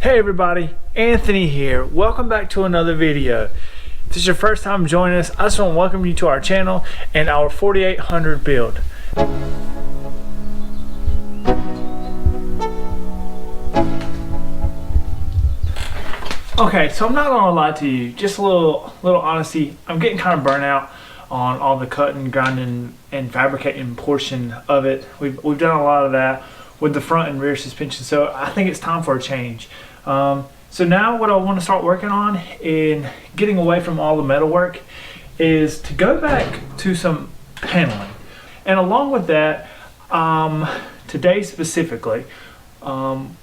Hey everybody, Anthony here. Welcome back to another video. If this is your first time joining us, I just want to welcome you to our channel and our 4800 build. Okay, so I'm not gonna lie to you, just a little honesty. I'm getting kind of burnt out on all the cutting, grinding, and fabricating portion of it. We've done a lot of that with the front and rear suspension, so I think it's time for a change. So now what I want to start working on in getting away from all the metal work is to go back to some paneling. And along with that, today specifically,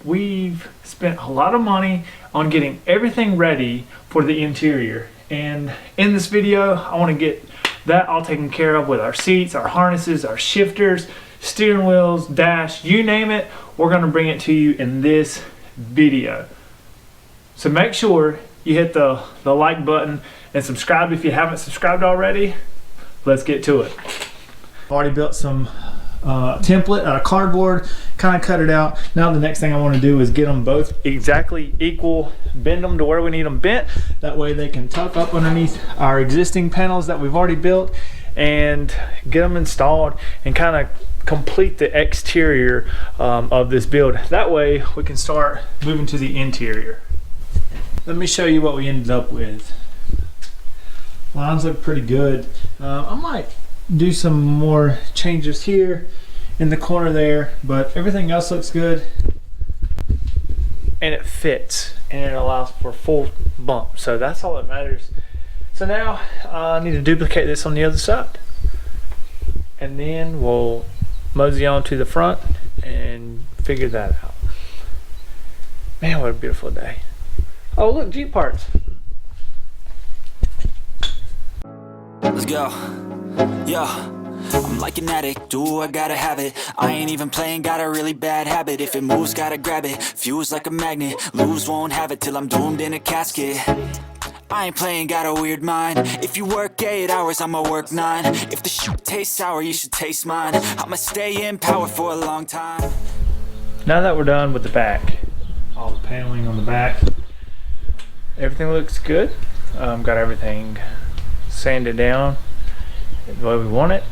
we've spent a lot of money on getting everything ready for the interior. And in this video, I want to get that all taken care of with our seats, our harnesses, our shifters, steering wheels, dash, you name it. We're going to bring it to you in this video. So make sure you hit the like button and subscribe if you haven't subscribed already. Let's get to it. I've already built some template out of cardboard, kind of cut it out. Now the next thing I want to do is get them both exactly equal, bend them to where we need them bent. That way they can tuck up underneath our existing panels that we've already built and get them installed and kind of complete the exterior of this build. That way we can start moving to the interior. Let me show you what we ended up with. Lines look pretty good. I might do some more changes here in the corner there, but everything else looks good and it fits and it allows for full bump, so that's all that matters. So now I need to duplicate this on the other side, and then we'll mosey on to the front and figure that out. Man, what a beautiful day. Oh look, Jeep parts. Let's go. Yo, I'm like an addict, do I gotta have it. I ain't even playing, got a really bad habit. If it moves, gotta grab it, fuse like a magnet. Lose, won't have it till I'm doomed in a casket. I ain't playing, got a weird mind. If you work 8 hours, I'ma work 9. If the shit tastes sour, you should taste mine. I'ma stay in power for a long time. Now that we're done with the back, all the paneling on the back, everything looks good. Got everything sanded down the way we want it,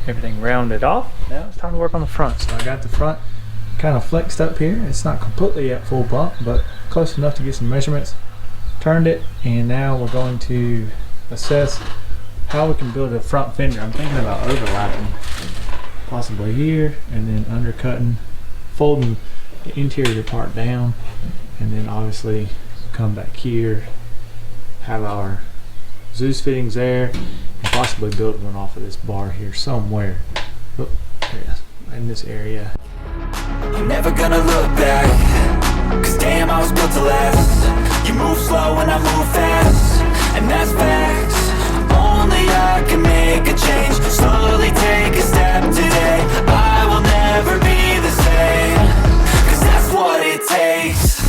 everything rounded off. Now it's time to work on the front. So I got the front kind of flexed up here. It's not completely at full bump, but close enough to get some measurements. Turned it, and now we're going to assess how we can build a front fender. I'm thinking about overlapping possibly here and then undercutting, folding the interior part down, and then obviously come back here, have our Zeus fittings there, and possibly build one off of this bar here somewhere. Oh, yes, in this area. I'm never gonna look back, cause damn, I was built to last. You move slow and I move fast, and that's facts. Only I can make a change, slowly take a step today. I will never be the same, cause that's what it takes.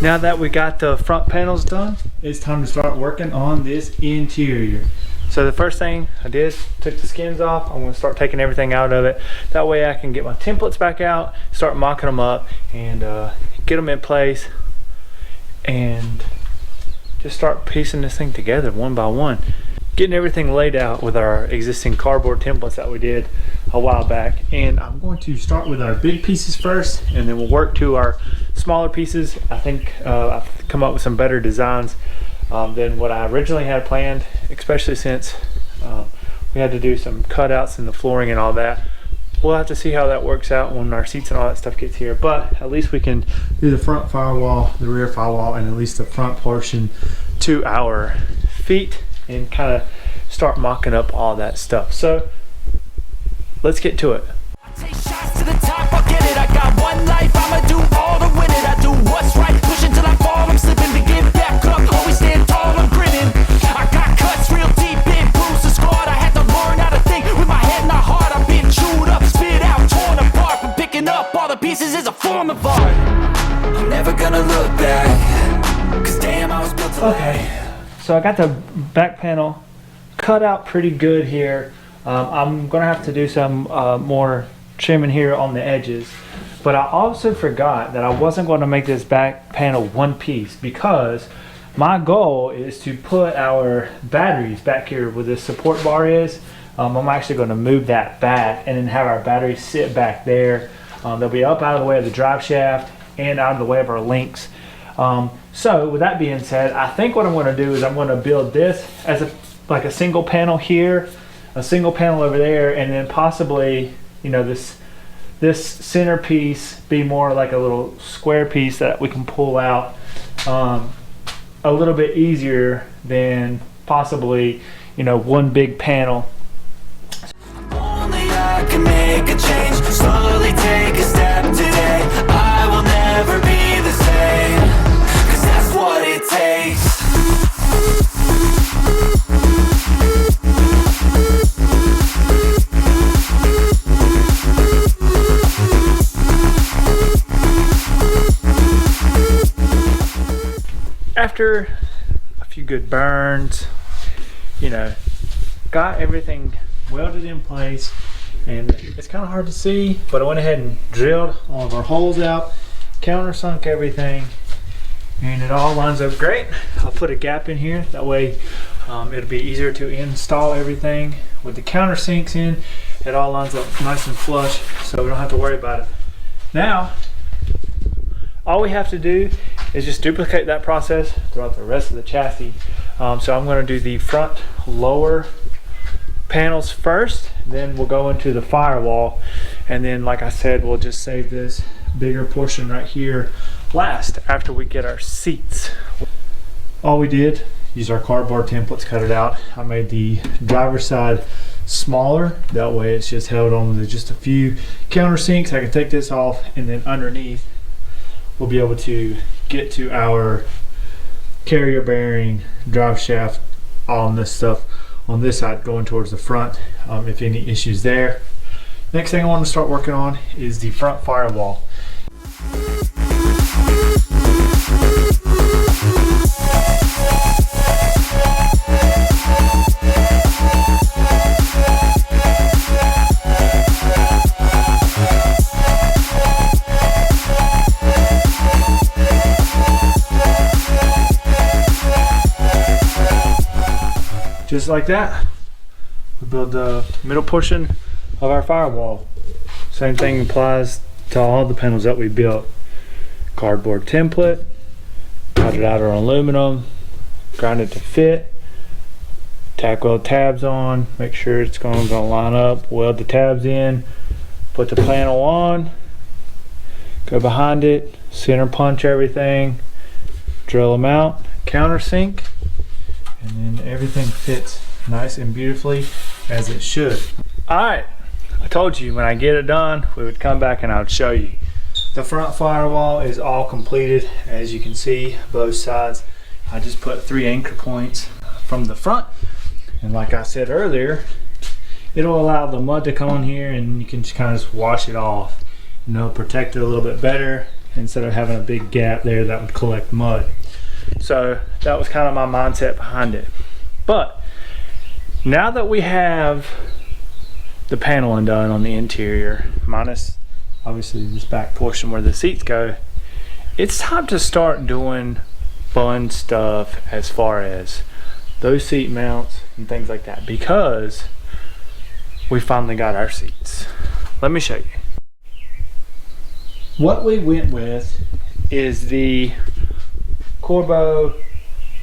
Now that we got the front panels done, it's time to start working on this interior. So the first thing I did, took the skins off. I'm going to start taking everything out of it. That way I can get my templates back out, start mocking them up, and get them in place, and just start piecing this thing together one by one. Getting everything laid out with our existing cardboard templates that we did a while back. And I'm going to start with our big pieces first, and then we'll work to our smaller pieces. I think I've come up with some better designs than what I originally had planned, especially since we had to do some cutouts in the flooring and all that. We'll have to see how that works out when our seats and all that stuff gets here, but at least we can do the front firewall, the rear firewall, and at least the front portion to our feet, and kind of start mocking up all that stuff. So let's get to it. Take shots to the top, I'll get it. I got one life, I'ma do all to win it. I do what's right, push until I fall. I'm slipping to give back up, always stand tall, I'm grinning. I got cuts real deep in, bruises scarred. I had to learn how to think with my head and my heart. I've been chewed up, spit out, torn apart. But picking up all the pieces is a form of art. far, I'm never gonna look back, 'cause damn, I was built to Okay, so I got the back panel cut out pretty good here. I'm gonna have to do some more trimming here on the edges, but I also forgot that I wasn't going to make this back panel one piece, because my goal is to put our batteries back here where this support bar is. I'm actually going to move that back and then have our batteries sit back there. They'll be up out of the way of the drive shaft and out of the way of our links. So with that being said, I think what I'm going to do is I'm going to build this as like a single panel here, a single panel over there, and then possibly, you know, this center piece be more like a little square piece that we can pull out a little bit easier than possibly, you know, one big panel. Only I can make a change, slowly take a step today. I will never be the same, 'cause that's what it takes. After a few good burns, you know, got everything welded in place, and it's kind of hard to see, but I went ahead and drilled all of our holes out, countersunk everything, and it all lines up great. I'll put a gap in here, that way it'll be easier to install everything. With the countersinks in, it all lines up nice and flush, so we don't have to worry about it. Now, all we have to do is just duplicate that process throughout the rest of the chassis. So I'm going to do the front lower panels first, then we'll go into the firewall, and then, like I said, we'll just save this bigger portion right here last after we get our seats. All we did, use our cardboard templates, cut it out. I made the driver's side smaller, that way it's just held on with just a few countersinks. I can take this off, and then underneath we'll be able to get to our carrier bearing, drive shaft, all on this stuff on this side going towards the front, if any issues there. Next thing I want to start working on is the front firewall. Just like that, we build the middle portion of our firewall. Same thing applies to all the panels that we built. Cardboard template, cut it out on aluminum, grind it to fit, tack weld tabs on, make sure it's going to line up, weld the tabs in, put the panel on, go behind it, center punch everything, drill them out, countersink, and then everything fits nice and beautifully as it should. Alright, I told you when I get it done, we would come back and I would show you. The front firewall is all completed, as you can see, both sides. I just put 3 anchor points from the front, and like I said earlier, it'll allow the mud to come on here and you can just kind of just wash it off. You know, protect it a little bit better instead of having a big gap there that would collect mud. So that was kind of my mindset behind it. But now that we have the paneling done on the interior, minus obviously this back portion where the seats go, it's time to start doing fun stuff as far as those seat mounts and things like that, because we finally got our seats. Let me show you. What we went with is the Corbeau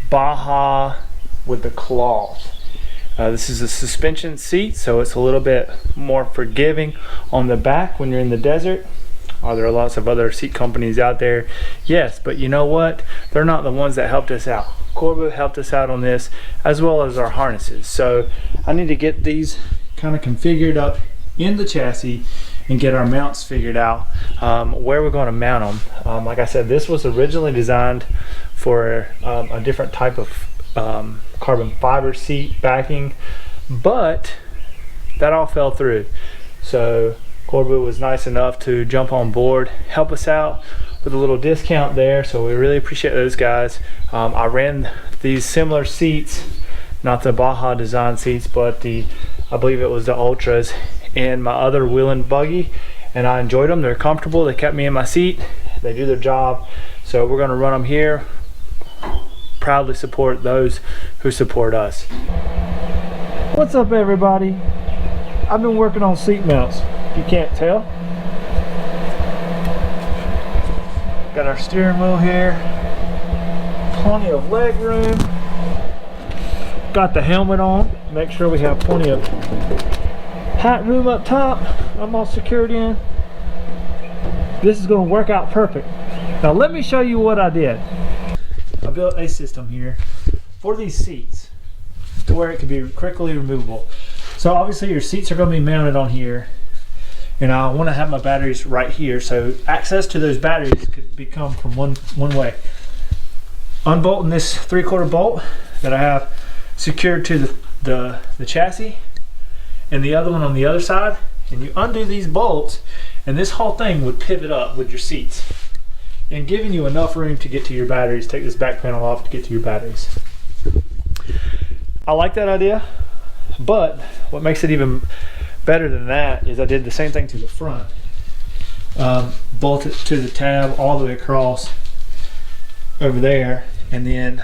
Baja with the cloth. This is a suspension seat, so it's a little bit more forgiving on the back when you're in the desert. Are there lots of other seat companies out there? Yes, but you know what? They're not the ones that helped us out. Corbeau helped us out on this, as well as our harnesses. So I need to get these kind of configured up in the chassis and get our mounts figured out, where we're going to mount them. Like I said, this was originally designed for a different type of carbon fiber seat backing, but that all fell through. So Corbeau was nice enough to jump on board, help us out with a little discount there, so we really appreciate those guys. I ran these similar seats, not the Baja design seats, but I believe it was the Ultras, in my other wheel and buggy, and I enjoyed them. They're comfortable, they kept me in my seat, they do their job, so we're going to run them here. Proudly support those who support us. What's up, everybody? I've been working on seat mounts, if you can't tell. Got our steering wheel here, plenty of leg room. Got the helmet on, make sure we have plenty of hat room up top. I'm all secured in. This is going to work out perfect. Now let me show you what I did. I built a system here for these seats to where it can be quickly removable. So obviously your seats are going to be mounted on here, and I want to have my batteries right here, so access to those batteries could become from one way. Unbolting this 3/4 bolt that I have secured to the chassis, and the other one on the other side, and you undo these bolts, and this whole thing would pivot up with your seats and giving you enough room to get to your batteries. Take this back panel off to get to your batteries. I like that idea, but what makes it even better than that is I did the same thing to the front. Bolt it to the tab all the way across over there, and then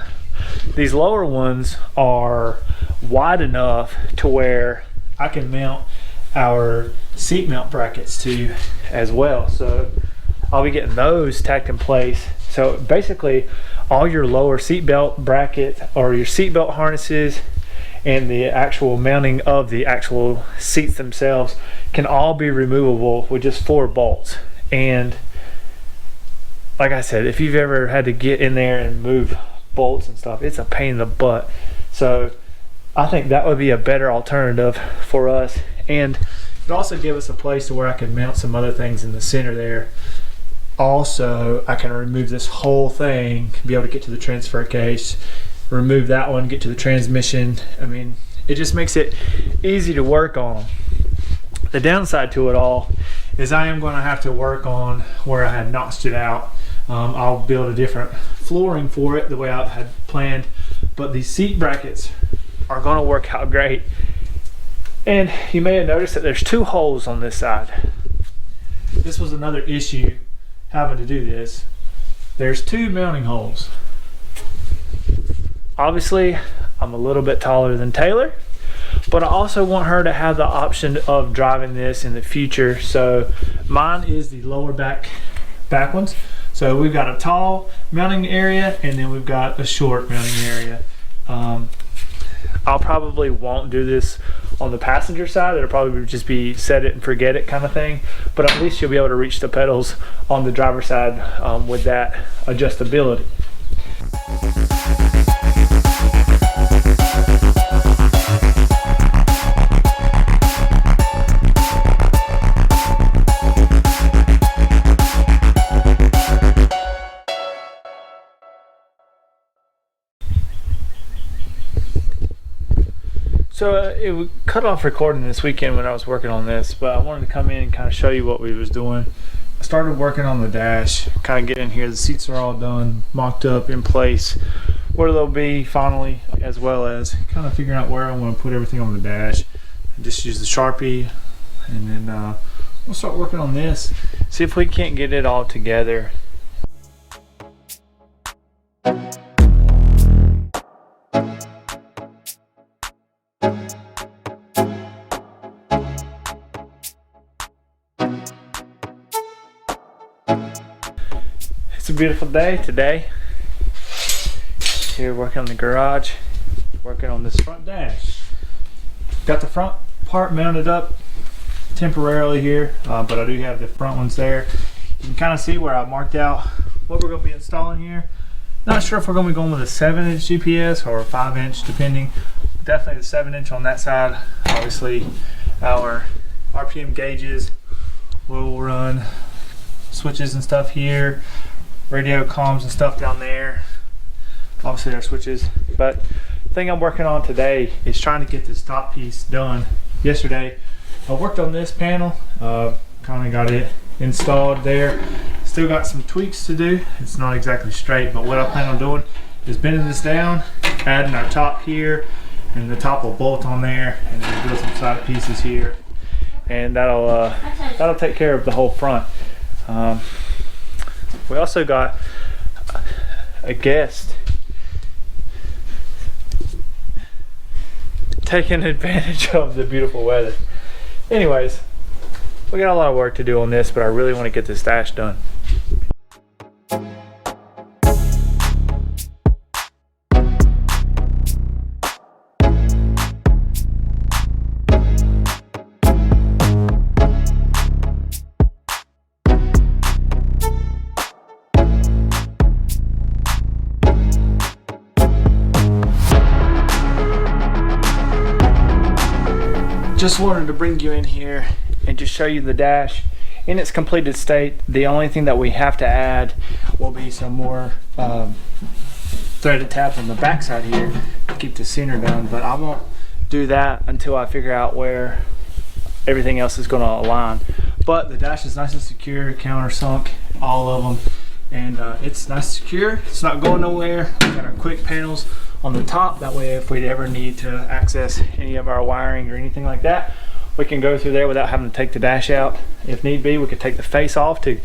these lower ones are wide enough to where I can mount our seat mount brackets to as well. So I'll be getting those tacked in place. So basically all your lower seat belt bracket or your seat belt harnesses and the actual mounting of the actual seats themselves can all be removable with just 4 bolts. And like I said, if you've ever had to get in there and move bolts and stuff, it's a pain in the butt. So I think that would be a better alternative for us, and it also give us a place to where I can mount some other things in the center there. Also, I can remove this whole thing, be able to get to the transfer case, remove that one, get to the transmission. I mean, it just makes it easy to work on. The downside to it all is I am going to have to work on where I had notched it out. I'll build a different flooring for it the way I had planned, but these seat brackets are going to work out great. And you may have noticed that there's 2 holes on this side. This was another issue having to do this. There's 2 mounting holes. Obviously I'm a little bit taller than Taylor, but I also want her to have the option of driving this in the future. So mine is the lower back ones. So we've got a tall mounting area, and then we've got a short mounting area. I'll probably won't do this on the passenger side. It'll probably just be set it and forget it kind of thing, but at least you'll be able to reach the pedals on the driver's side with that adjustability. So it cut off recording this weekend when I was working on this, but I wanted to come in and kind of show you what we was doing. I started working on the dash, kind of getting in here. The seats are all done, mocked up in place where they'll be finally, as well as kind of figuring out where I want to put everything on the dash. I just use the Sharpie, and then we'll start working on this, see if we can't get it all together. It's a beautiful day today. Here working on the garage, working on this front dash. Got the front part mounted up temporarily here, but I do have the front ones there. You can kind of see where I marked out what we're going to be installing here. Not sure if we're going to be going with a 7-inch GPS or a 5-inch, depending. Definitely the 7-inch on that side. Obviously our RPM gauges will run switches and stuff here, radio comms and stuff down there, obviously our switches. But the thing I'm working on today is trying to get this top piece done. Yesterday I worked on this panel, kind of got it installed there. Still got some tweaks to do. It's not exactly straight, but what I plan on doing is bending this down, adding our top here, and the top will bolt on there, and then we'll build some side pieces here, and that'll take care of the whole front. We also got a guest taking advantage of the beautiful weather. Anyways, we got a lot of work to do on this, but I really want to get this dash done. Just wanted to bring you in here and just show you the dash in its completed state. The only thing that we have to add will be some more threaded tabs on the back side here to keep the center done, but I won't do that until I figure out where everything else is going to align. But the dash is nice and secure, countersunk, all of them, and it's nice and secure. It's not going nowhere. We got our quick panels on the top, that way if we ever need to access any of our wiring or anything like that, we can go through there without having to take the dash out. If need be, we could take the face off to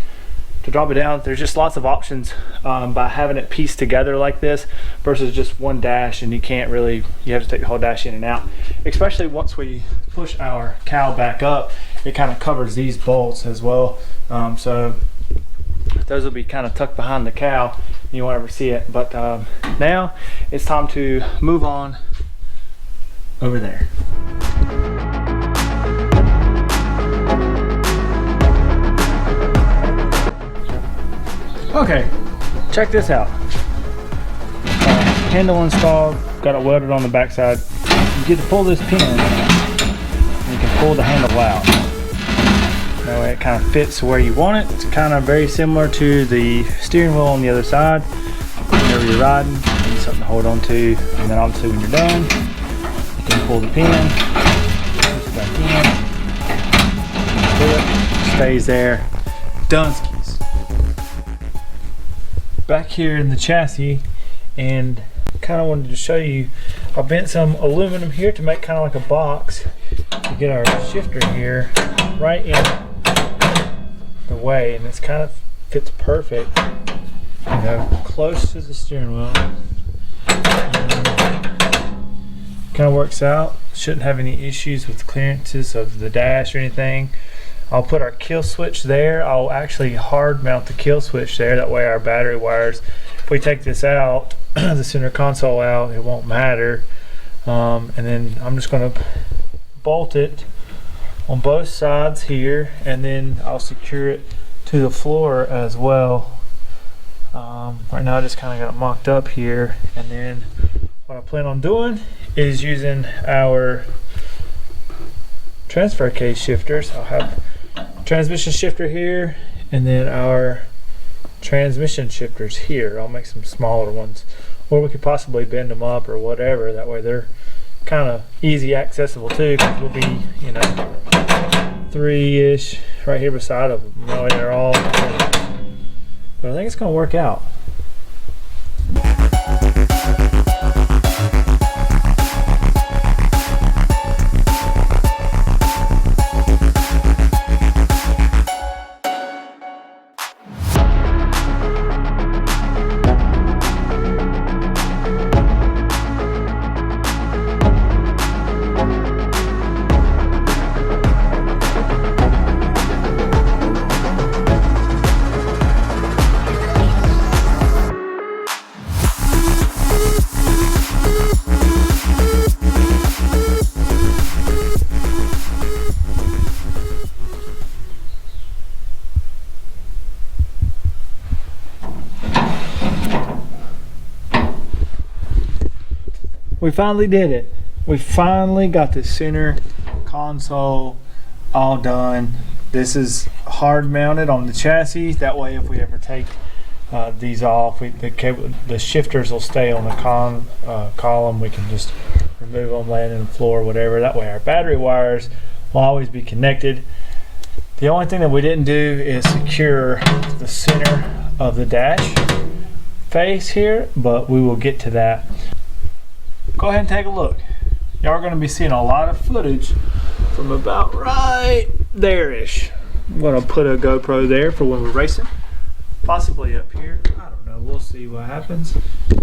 drop it down. There's just lots of options by having it pieced together like this versus just one dash, and you have to take the whole dash in and out. Especially once we push our cowl back up, it kind of covers these bolts as well. So those will be kind of tucked behind the cowl. You won't ever see it. But now it's time to move on over there. Okay, check this out. Handle installed, got it welded on the backside. You get to pull this pin and you can pull the handle out. That way it kind of fits where you want it. It's kind of very similar to the steering wheel on the other side. Whenever you're riding, you need something to hold on to, and then obviously when you're done, you can pull the pin, push it back in, pull it, stays there, done skis. Back here in the chassis, and kind of wanted to show you, I bent some aluminum here to make kind of like a box to get our shifter here right in the way, and it's kind of fits perfect, you know, close to the steering wheel. Kind of works out. Shouldn't have any issues with clearances of the dash or anything. I'll put our kill switch there. I'll actually hard mount the kill switch there. That way our battery wires, if we take this out, the center console out, it won't matter. And then I'm just going to bolt it on both sides here, and then I'll secure it to the floor as well. Right now I just kind of got it mocked up here, and then what I plan on doing is using our transfer case shifters. I'll have transmission shifter here, and then our transmission shifters here. I'll make some smaller ones, or we could possibly bend them up or whatever. That way they're kind of easy accessible too, because we'll be, you know, 3-ish right here beside of them. No, they're all, but I think it's going to work out. We finally did it. We finally got the center console all done. This is hard mounted on the chassis. That way, if we ever take these off, the shifters will stay on the column. We can just remove them, land in the floor, whatever. That way, our battery wires will always be connected. The only thing that we didn't do is secure the center of the dash face here, but we will get to that. Go ahead and take a look. Y'all are going to be seeing a lot of footage from about right there-ish. I'm going to put a GoPro there for when we're racing. Possibly up here. I don't know. We'll see what happens.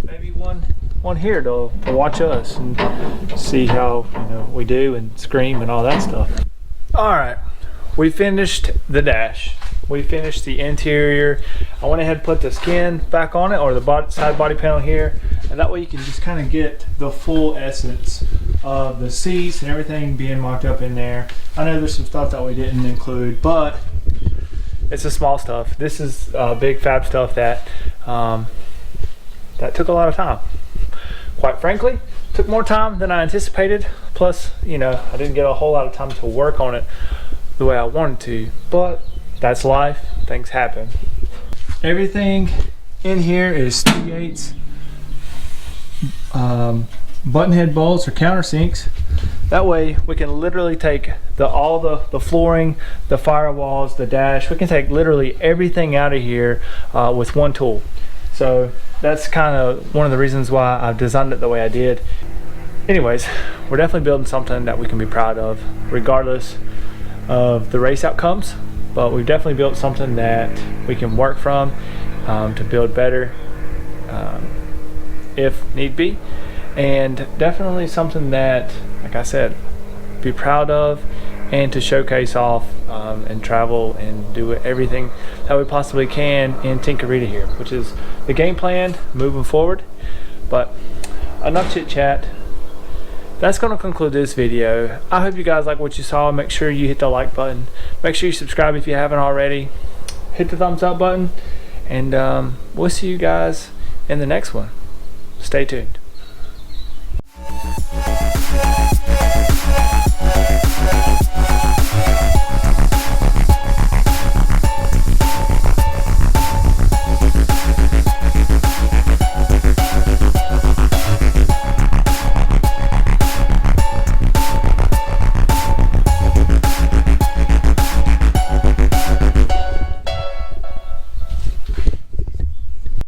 Maybe one here to watch us and see how we do and scream and all that stuff. All right. We finished the dash. We finished the interior. I went ahead and put the skin back on it, or the side body panel here, and that way you can just kind of get the full essence of the seats and everything being mocked up in there. I know there's some stuff that we didn't include, but it's the small stuff. This is big fab stuff that that took a lot of time. Quite frankly, took more time than I anticipated. Plus, I didn't get a whole lot of time to work on it the way I wanted to, but that's life. Things happen. Everything in here is 3/8 button head bolts or countersinks. That way we can literally take all the flooring, the firewalls, the dash. We can take literally everything out of here with one tool. So that's kind of one of the reasons why I've designed it the way I did. Anyways, we're definitely building something that we can be proud of regardless of the race outcomes, but we've definitely built something that we can work from to build better if need be, and definitely something that, like I said, be proud of and to showcase off and travel and do everything that we possibly can in Tinkerita here, which is the game plan moving forward. But enough chit chat. That's going to conclude this video. I hope you guys like what you saw. Make sure you hit the like button. Make sure you subscribe if you haven't already. Hit the thumbs up button. And we'll see you guys in the next one. Stay tuned.